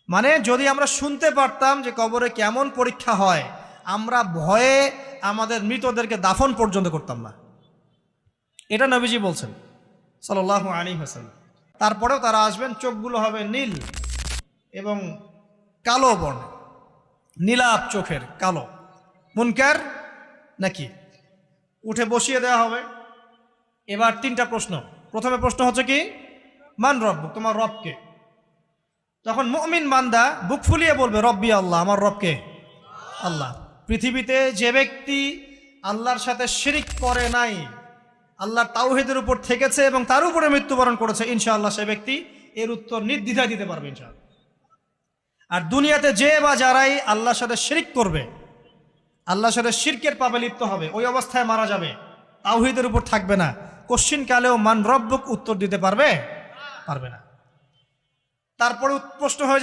মানে যদি আমরা শুনতে পারতাম যে কবরে কেমন পরীক্ষা হয়, আমরা ভয়ে আমাদের মৃতদেরকে দাফন পর্যন্ত করতাম না। এটা নবীজি বলছেন সাল্লাল্লাহু আলাইহি ওয়াসাল্লাম। তারপরেও তারা আসবেন, চোখগুলো হবে নীল এবং কালো বর্ণ, নীলাপ চোখের কালো। মুনকার নাকি উঠে বসিয়ে দেওয়া হবে। এবার তিনটা প্রশ্ন। প্রথমে প্রশ্ন হচ্ছে কি, মান রব্বুক, তোমার রবকে। তখন মুমিন বান্দা বুক ফুলিয়ে বলবে রব্বি আল্লাহ, আমার রবকে আল্লাহ। পৃথিবীতে যে ব্যক্তি আল্লাহর সাথে শিরিক করে নাই, আল্লাহর তাওহীদের উপর থেকেছে এবং তার উপরে মৃত্যুবরণ করেছে, ইনশাআল্লাহ সে ব্যক্তি এর উত্তর নির্দ্বিধায় দিতে পারবে ইনশাআল্লাহ। আর দুনিয়াতে যে বা যারাই আল্লাহর সাথে শিরিক করবে, আল্লাহর সাথে শিরকের পাবে লিপ্ত হবে, ওই অবস্থায় মারা যাবে, তাওহীদের উপর থাকবে না, কোশ্চিন কালেও মান রব্বুক উত্তর দিতে পারবে না। তারপরে প্রশ্ন হয়ে